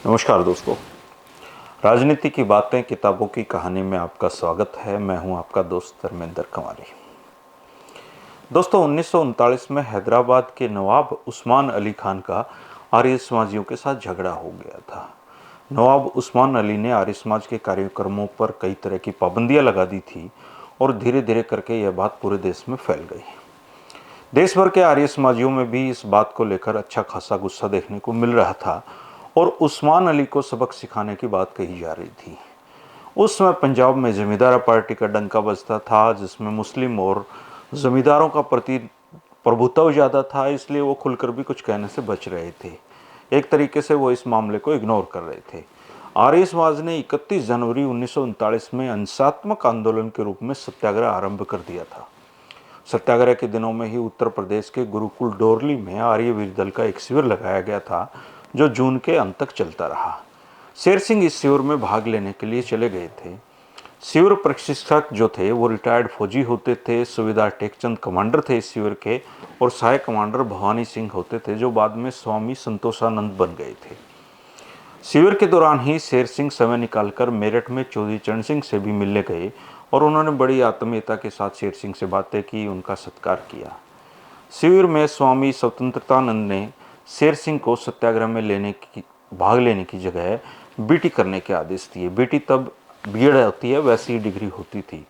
नमस्कार दोस्तों, राजनीति की बातें किताबों की कहानी में आपका स्वागत है। मैं हूं आपका दोस्त धर्मेंद्र कुमारी। दोस्तों, 1939 में हैदराबाद के नवाब उस्मान अली खान का आर्य समाजियों के साथ झगड़ा हो गया था। नवाब उस्मान अली ने आर्य समाज के कार्यक्रमों पर कई तरह की पाबंदियां लगा दी थी और धीरे धीरे करके यह बात पूरे देश में फैल गई। देश भर के आर्य समाजियों में भी इस बात को लेकर अच्छा खासा गुस्सा देखने को मिल रहा था और उस्मान अली को सबक सिखाने की बात कही जा रही थी। उस समय पंजाब में जमींदारा पार्टी का डंका बजता था, जिसमें मुस्लिम और जमींदारों का प्रति प्रभुत्व ज़्यादा था, इसलिए वो खुलकर भी कुछ कहने से बच रहे थे। एक तरीके से वो इस मामले को इग्नोर कर रहे थे। आर्य समाज ने 31 जनवरी 1939 में अहिंसात्मक आंदोलन के रूप में सत्याग्रह आरंभ कर दिया था। सत्याग्रह के दिनों में ही उत्तर प्रदेश के गुरुकुल डोरली में आर्य वीर दल का एक शिविर लगाया गया था, जो जून के अंत तक चलता रहा। शेर सिंह इस शिविर में भाग लेने के लिए चले गए थे। शिविर प्रशिक्षक जो थे वो रिटायर्ड फौजी होते थे। सुबेदार टेकचंद कमांडर थे इस शिविर के, और सहायक कमांडर भवानी सिंह होते थे, जो बाद में स्वामी संतोषानंद बन गए थे। शिविर के दौरान ही शेर सिंह समय निकालकर मेरठ में चौधरी चरण सिंह से भी मिलने गए और उन्होंने बड़ी आत्मीयता के साथ शेर सिंह से बातें की, उनका सत्कार किया। शिविर में स्वामी स्वतंत्रतानंद ने शेर सिंह को सत्याग्रह में भाग लेने की जगह बीटी करने के आदेश दिए। बीटी तब बीएड होती है, वैसी डिग्री होती थी।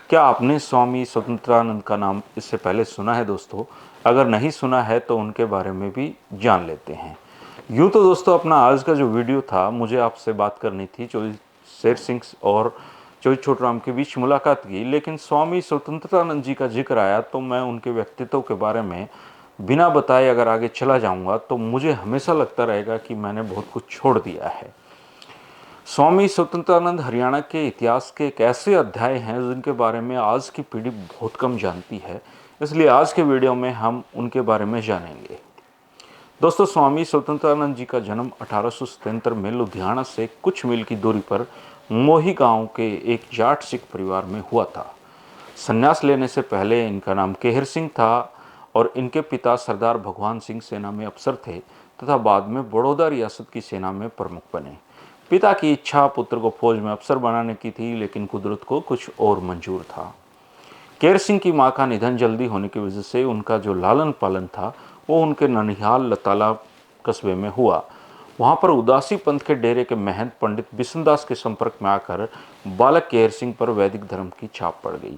क्या आपने स्वामी स्वतंत्रतानंद का नाम इससे पहले सुना है दोस्तों? अगर नहीं सुना है तो उनके बारे में भी जान लेते हैं। यूँ तो दोस्तों, अपना आज का जो वीडियो था, मुझे आपसे बात करनी थी चौधरी शेर सिंह और चौधरी छोटूराम के बीच मुलाकात की, लेकिन स्वामी स्वतंत्रतानंद जी का जिक्र आया तो मैं उनके व्यक्तित्व के बारे में बिना बताए अगर आगे चला जाऊंगा तो मुझे हमेशा लगता रहेगा कि मैंने बहुत कुछ छोड़ दिया है। स्वामी स्वतंत्रतानंद हरियाणा के इतिहास के एक ऐसे अध्याय हैं जिनके बारे में आज की पीढ़ी बहुत कम जानती है, इसलिए आज के वीडियो में हम उनके बारे में जानेंगे। दोस्तों, स्वामी स्वतंत्रतानंद जी का जन्म 1877 में लुधियाना से कुछ मील की दूरी पर मोही गांव के एक जाट सिख परिवार में हुआ था। संन्यास लेने से पहले इनका नाम केहर सिंह था और इनके पिता सरदार भगवान सिंह सेना में अफसर थे तथा बाद में बड़ौदा रियासत की सेना में प्रमुख बने। पिता की इच्छा पुत्र को फौज में अफसर बनाने की थी, लेकिन कुदरत को कुछ और मंजूर था। केहर सिंह की मां का निधन जल्दी होने की वजह से उनका जो लालन पालन था वो उनके ननिहाल लताला कस्बे में हुआ। वहाँ पर उदासी पंथ के डेरे के महंत पंडित बिशनदास के संपर्क में आकर बालक केहर सिंह पर वैदिक धर्म की छाप पड़ गई।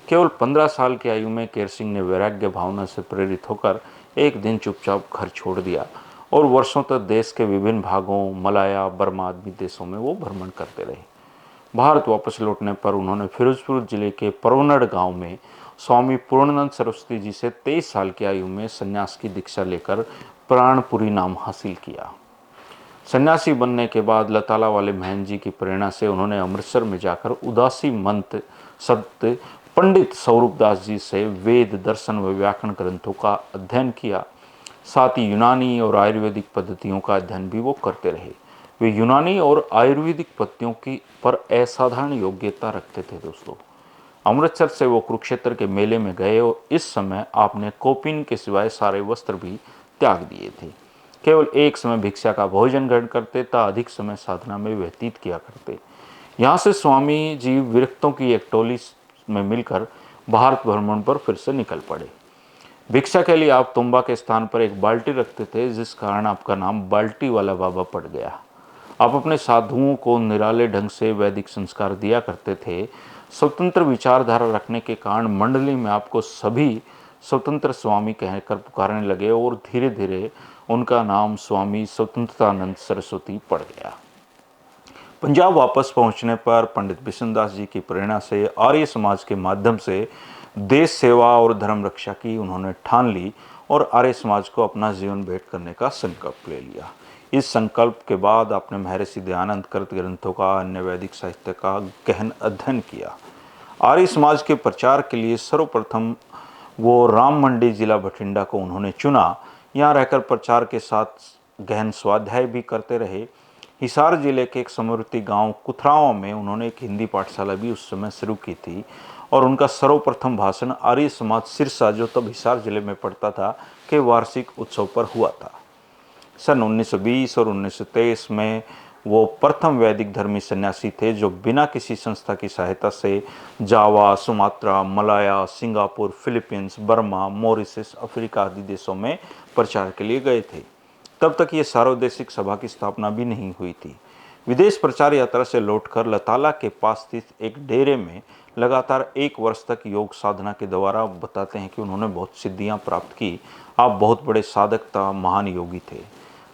केवल 15 साल की आयु में केहर सिंह ने वैराग्य भावना से प्रेरित होकर एक दिन चुपचाप घर छोड़ दिया और वर्षों तक देश के विभिन्न भागों, मलाया, बर्मा आदि देशों में वो भ्रमण करते रहे। भारत वापस लौटने पर उन्होंने फिरोजपुर जिले के परवनड़ गांव में स्वामी पूर्णानंद सरस्वती जी से 23 साल की आयु में संन्यास की दीक्षा लेकर प्राणपुरी नाम हासिल किया। सन्यासी बनने के बाद लताला वाले महन जी की प्रेरणा से उन्होंने अमृतसर में जाकर उदासी मंत्र शब्द पंडित स्वरूपदास जी से वेद, दर्शन व व्याकरण ग्रंथों का अध्ययन किया। साथ ही यूनानी और आयुर्वेदिक पद्धतियों का अध्ययन भी वो करते रहे। वे यूनानी और आयुर्वेदिक पद्धतियों की पर असाधारण योग्यता रखते थे दोस्तों। अमृतसर से वो कुरुक्षेत्र के मेले में गए और इस समय आपने कौपीन के सिवाय सारे वस्त्र भी त्याग दिए थे। केवल एक समय भिक्षा का भोजन ग्रहण करते तथा अधिक समय साधना में व्यतीत किया करते। यहाँ से स्वामी जी विरक्तों की एक टोली में मिलकर भारत भ्रमण पर फिर से निकल पड़े। भिक्षा के लिए आप तुम्बा के स्थान पर एक बाल्टी रखते थे, जिस कारण आपका नाम बाल्टी वाला बाबा पड़ गया। आप अपने साधुओं को निराले ढंग से वैदिक संस्कार दिया करते थे। स्वतंत्र विचारधारा रखने के कारण मंडली में आपको सभी स्वतंत्र स्वामी कहकर पुकारने लगे और धीरे धीरे उनका नाम स्वामी स्वतंत्रतानंद सरस्वती पड़ गया। पंजाब वापस पहुंचने पर पंडित बिशनदास जी की प्रेरणा से आर्य समाज के माध्यम से देश सेवा और धर्म रक्षा की उन्होंने ठान ली और आर्य समाज को अपना जीवन भेंट करने का संकल्प ले लिया। इस संकल्प के बाद आपने महर्षि दयानंद कृत ग्रंथों का, अन्य वैदिक साहित्य का गहन अध्ययन किया। आर्य समाज के प्रचार के लिए सर्वप्रथम वो राम मंडी जिला बठिंडा को उन्होंने चुना। यहाँ रहकर प्रचार के साथ गहन स्वाध्याय भी करते रहे। हिसार जिले के एक समवर्ती गांव कुथरावा में उन्होंने एक हिंदी पाठशाला भी उस समय शुरू की थी और उनका सर्वप्रथम भाषण आर्य समाज सिरसा, जो तब हिसार जिले में पड़ता था, के वार्षिक उत्सव पर हुआ था। सन 1920 और 1923 में वो प्रथम वैदिक धर्मी सन्यासी थे जो बिना किसी संस्था की सहायता से Java, Sumatra, Malaya, Singapore, Philippines, Burma, Mauritius, Africa आदि देशों में प्रचार के लिए गए थे। तब तक ये सार्वदेशिक सभा की स्थापना भी नहीं हुई थी। विदेश प्रचार यात्रा से लौटकर लताला के पास स्थित एक डेरे में लगातार 1 वर्ष तक योग साधना के द्वारा बताते हैं कि उन्होंने बहुत सिद्धियां प्राप्त की। आप बहुत बड़े साधक था, महान योगी थे।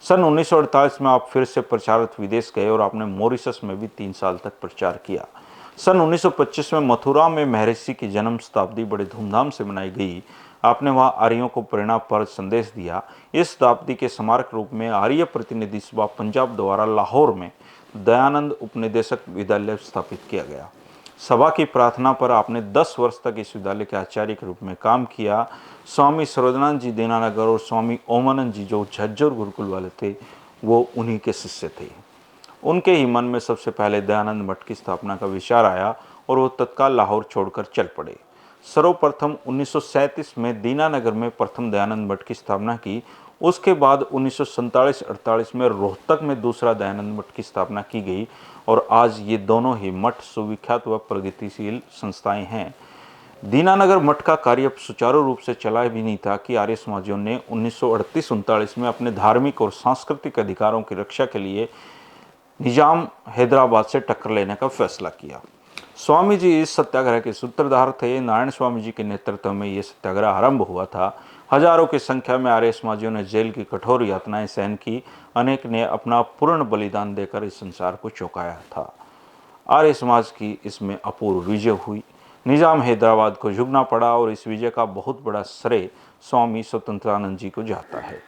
सन 1948 में आप फिर से प्रचारार्थ विदेश गए और आपने मॉरिशस में भी 3 साल तक प्रचार किया। सन 1925 में मथुरा में महर्षि की जन्म शताब्दी बड़े धूमधाम से मनाई गई। आपने वहां आर्यों को प्रेरणा पर संदेश दिया। इस शताब्दी के स्मारक रूप में आर्य प्रतिनिधि सभा पंजाब द्वारा लाहौर में दयानंद उपनिदेशक विद्यालय स्थापित किया गया। सभा की प्रार्थना पर आपने 10 वर्ष तक इस विद्यालय के आचार्य के रूप में काम किया। स्वामी सर्वज्ञानंद जी दीनानगर और स्वामी ओमानंद जी जो झज्जर गुरुकुल वाले थे, वो उन्हीं के शिष्य थे। उनके ही मन में सबसे पहले दयानंद मठ की स्थापना का विचार आया और वो तत्काल लाहौर छोड़कर चल पड़े। सर्वप्रथम 1937 में दीनानगर में प्रथम दयानंद मठ की स्थापना की। उसके बाद 1947-48 में रोहतक में दूसरा दयानंद मठ की स्थापना की गई और आज ये दोनों ही मठ सुविख्यात व प्रगतिशील संस्थाएं हैं। दीनानगर मठ का कार्य सुचारू रूप से चला भी नहीं था कि आर्य समाजियों ने 1938-39 में अपने धार्मिक और सांस्कृतिक अधिकारों की रक्षा के लिए निजाम हैदराबाद से टक्कर लेने का फैसला किया। स्वामी जी इस सत्याग्रह के सूत्रधार थे। नारायण स्वामी जी के नेतृत्व में यह सत्याग्रह आरंभ हुआ था। हजारों की संख्या में आर्य समाजियों ने जेल की कठोर यातनाएं सहन की। अनेक ने अपना पूर्ण बलिदान देकर इस संसार को चौंकाया था। आर्य समाज की इसमें अपूर्व विजय हुई। निजाम हैदराबाद को झुकना पड़ा और इस विजय का बहुत बड़ा श्रेय स्वामी स्वतंत्रानंद जी को जाता है।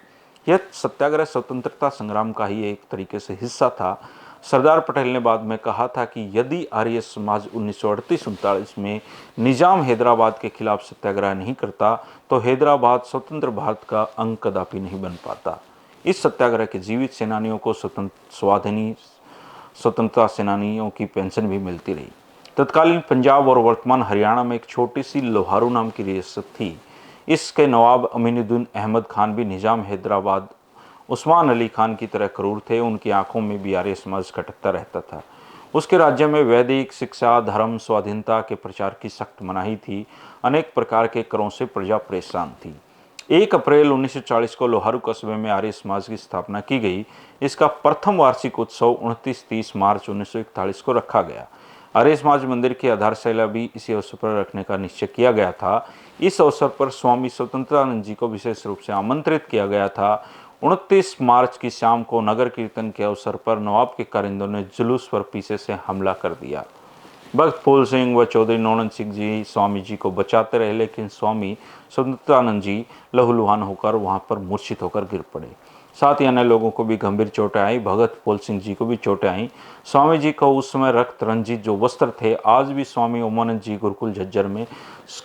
यह सत्याग्रह स्वतंत्रता संग्राम का ही एक तरीके से हिस्सा था। सरदार पटेल ने बाद में कहा था कि यदि आर्य समाज 1938-39 में निजाम हैदराबाद के खिलाफ सत्याग्रह नहीं करता तो हैदराबाद स्वतंत्र भारत का अंग कदापि नहीं बन पाता। इस सत्याग्रह के जीवित सेनानियों को स्वतंत्रता सेनानियों की पेंशन भी मिलती रही। तत्कालीन पंजाब और वर्तमान हरियाणा में एक छोटी सी लोहारू नाम की रियासत थी। इसके नवाब अमीनुद्दीन अहमद खान भी निजाम हैदराबाद उस्मान अली खान की तरह क्रूर थे। उनकी आंखों में भी आर्य समाज खटकता रहता था। उसके राज्य में वैदिक शिक्षा, धर्म, स्वाधीनता के प्रचार की सख्त मनाही थी। अनेक प्रकार के करों से प्रजा परेशान थी। 1 अप्रैल 1940 को लोहारू कस्बे में आर्य समाज की स्थापना की गई। इसका प्रथम वार्षिक उत्सव 29-30 मार्च 1941 को रखा गया। आर्य समाज मंदिर की आधारशिला भी इसी अवसर पर रखने का निश्चय किया गया था। इस अवसर पर स्वामी स्वतंत्रानंद जी को विशेष रूप से आमंत्रित किया गया था। 29 मार्च की शाम को नगर कीर्तन के अवसर पर नवाब के कारिंदों ने जुलूस पर पीछे से हमला कर दिया। भक्त फूल सिंह व चौधरी नौनंद सिंह जी स्वामी जी को बचाते रहे, लेकिन स्वामी स्वतंत्रानंद जी लहूलुहान होकर वहां पर मूर्छित होकर गिर पड़े। साथ ही अन्य लोगों को भी गंभीर चोटें आई। भगत फूल सिंह जी को भी चोटें आई। स्वामी जी को उस समय रक्त रंजित जो वस्त्र थे आज भी स्वामी ओमानंद जी गुरुकुल झज्जर में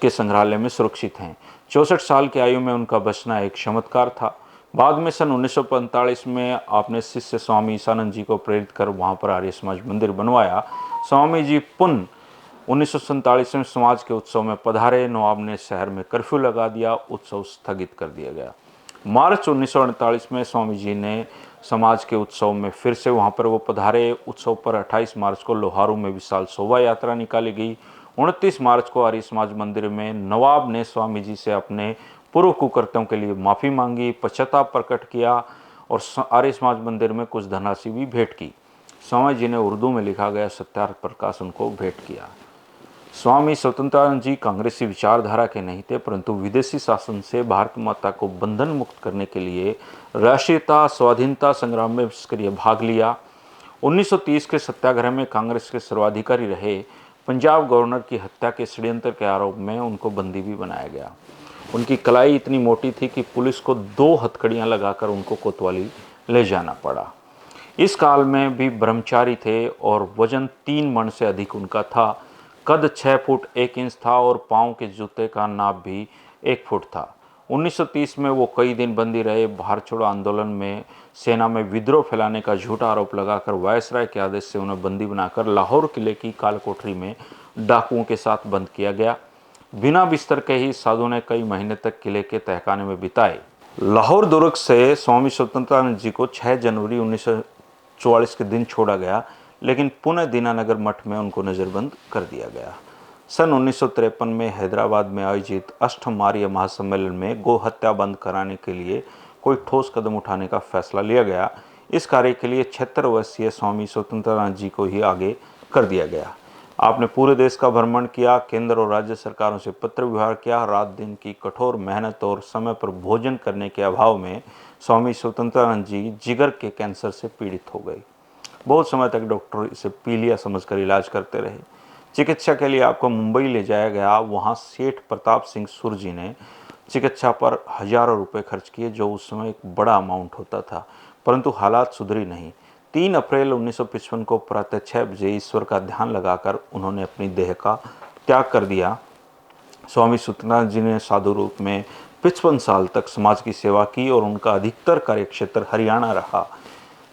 के संग्रहालय में सुरक्षित हैं। 64 साल की आयु में उनका बचना एक चमत्कार था। बाद में सन 1945 में आपने शिष्य स्वामी ईसानंद जी को प्रेरित कर वहां पर आर्य समाज मंदिर बनवाया। स्वामी जी पुनः 1947 में समाज के उत्सव में पधारे। नवाब ने शहर में कर्फ्यू लगा दिया। उत्सव स्थगित कर दिया गया। मार्च 1948 में स्वामी जी ने समाज के उत्सव में फिर से वहां पर वो पधारे। उत्सव पर 28 मार्च को लोहारू में विशाल शोभा यात्रा निकाली गई। 29 मार्च को आर्य समाज मंदिर में नवाब ने स्वामी जी से अपने पूर्व कुकृत्यों के लिए माफ़ी मांगी, पश्चाताप प्रकट किया और आर्य समाज मंदिर में कुछ धनराशि भी भेंट की। स्वामी जी ने उर्दू में लिखा गया सत्यार्थ प्रकाश उनको भेंट किया। स्वामी स्वतंत्रानंद जी कांग्रेसी विचारधारा के नहीं थे, परंतु विदेशी शासन से भारत माता को बंधन मुक्त करने के लिए राष्ट्रीयता स्वाधीनता संग्राम में सक्रिय भाग लिया। 1930 के सत्याग्रह में कांग्रेस के सर्वाधिकारी रहे। पंजाब गवर्नर की हत्या के षड्यंत्र के आरोप में उनको बंदी भी बनाया गया। उनकी कलाई इतनी मोटी थी कि पुलिस को 2 हथकड़ियां लगाकर उनको कोतवाली ले जाना पड़ा। इस काल में भी ब्रह्मचारी थे और वजन 3 मन से अधिक उनका था। कद 6 फुट 1 इंच था और पाँव के जूते का नाप भी 1 फुट था। 1930 में वो कई दिन बंदी रहे। भारत छोड़ो आंदोलन में सेना में विद्रोह फैलाने का झूठा आरोप लगाकर वायसराय के आदेश से उन्हें बंदी बनाकर लाहौर किले की काल कोठरी में डाकुओं के साथ बंद किया गया। बिना बिस्तर के ही साधु ने कई महीने तक किले के तहखाने में बिताए। लाहौर दुर्ग से स्वामी स्वतंत्रानंद जी को 6 जनवरी 1944 के दिन छोड़ा गया, लेकिन पुनः दीनानगर मठ में उनको नज़रबंद कर दिया गया। सन 1953 में हैदराबाद में आयोजित अष्टम आर्य महासम्मेलन में गो हत्या बंद कराने के लिए कोई ठोस कदम उठाने का फैसला लिया गया। इस कार्य के लिए 76 वर्षीय स्वामी स्वतंत्रानंद जी को ही आगे कर दिया गया। आपने पूरे देश का भ्रमण किया, केंद्र और राज्य सरकारों से पत्र व्यवहार किया। रात दिन की कठोर मेहनत और समय पर भोजन करने के अभाव में स्वामी स्वतंत्रानंद जी जिगर के कैंसर से पीड़ित हो गए। बहुत समय तक डॉक्टर इसे पीलिया समझकर इलाज करते रहे। चिकित्सा के लिए आपको मुंबई ले जाया गया। वहाँ सेठ प्रताप सिंह सुरजी ने चिकित्सा पर हजारों रुपए खर्च किए, जो उस समय एक बड़ा अमाउंट होता था, परंतु हालात सुधरी नहीं। 3 अप्रैल 1955 को प्रातः 6 बजे ईश्वर का ध्यान लगाकर उन्होंने अपनी देह का त्याग कर दिया। स्वामी सत्यनारायण जी ने साधु रूप में 55 साल तक समाज की सेवा की और उनका अधिकतर कार्यक्षेत्र हरियाणा रहा।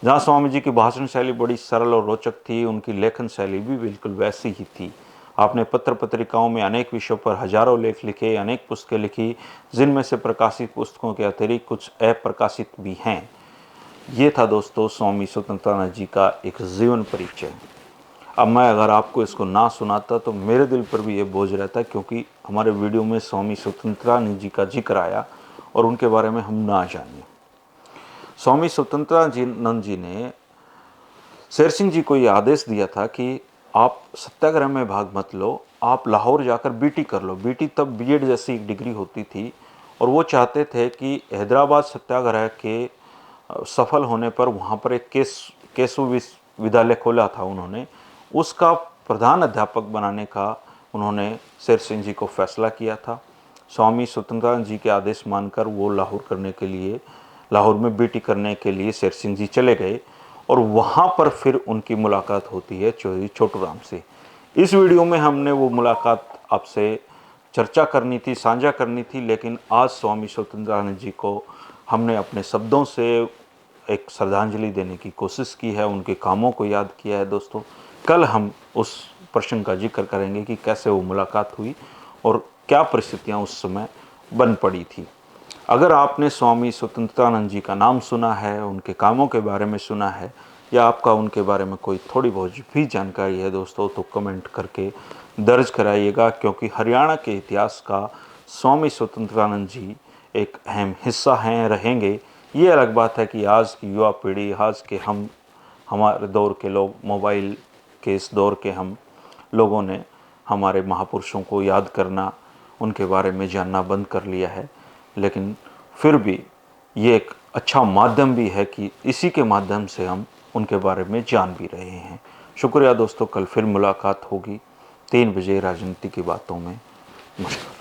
जहाँ स्वामी जी की भाषण शैली बड़ी सरल और रोचक थी, उनकी लेखन शैली भी बिल्कुल वैसी ही थी। आपने पत्र पत्रिकाओं में अनेक विषयों पर हजारों लेख लिखे, अनेक पुस्तकें लिखी, जिनमें से प्रकाशित पुस्तकों के अतिरिक्त कुछ अप्रकाशित भी हैं। ये था दोस्तों स्वामी स्वतंत्रानंद जी का एक जीवन परिचय। अब मैं अगर आपको इसको ना सुनाता तो मेरे दिल पर भी ये बोझ रहता, क्योंकि हमारे वीडियो में स्वामी स्वतंत्रानंद जी का जिक्र आया और उनके बारे में हम ना जाने। स्वामी स्वतंत्रानंद जी ने शेर सिंह जी को ये आदेश दिया था कि आप सत्याग्रह में भाग मत लो, आप लाहौर जाकर बीटी कर लो। बीटी तब बीएड जैसी एक डिग्री होती थी, और वो चाहते थे कि हैदराबाद सत्याग्रह के सफल होने पर वहाँ पर एक केशव विश्वविद्यालय खोला था उन्होंने, उसका प्रधान अध्यापक बनाने का उन्होंने शेर सिंह जी को फैसला किया था। स्वामी स्वतंत्रानंद जी के आदेश मानकर वो लाहौर में बीटी करने के लिए शेर सिंह जी चले गए, और वहाँ पर फिर उनकी मुलाकात होती है चौधरी छोटू राम से। इस वीडियो में हमने वो मुलाकात आपसे चर्चा करनी थी, साझा करनी थी, लेकिन आज स्वामी स्वतंत्रानंद जी को हमने अपने शब्दों से एक श्रद्धांजलि देने की कोशिश की है, उनके कामों को याद किया है। दोस्तों, कल हम उस प्रश्न का जिक्र करेंगे कि कैसे वो मुलाकात हुई और क्या परिस्थितियाँ उस समय बन पड़ी थी। अगर आपने स्वामी स्वतंत्रानंद जी का नाम सुना है, उनके कामों के बारे में सुना है, या आपका उनके बारे में कोई थोड़ी बहुत भी जानकारी है दोस्तों, तो कमेंट करके दर्ज कराइएगा, क्योंकि हरियाणा के इतिहास का स्वामी स्वतंत्रानंद जी एक अहम हिस्सा हैं, रहेंगे। ये अलग बात है कि आज की युवा पीढ़ी, आज के हमारे दौर के लोग, मोबाइल के इस दौर के हम लोगों ने हमारे महापुरुषों को याद करना, उनके बारे में जानना बंद कर लिया है। लेकिन फिर भी ये एक अच्छा माध्यम भी है कि इसी के माध्यम से हम उनके बारे में जान भी रहे हैं। शुक्रिया दोस्तों, कल फिर मुलाकात होगी 3 बजे राजनीति की बातों में। नमस्कार।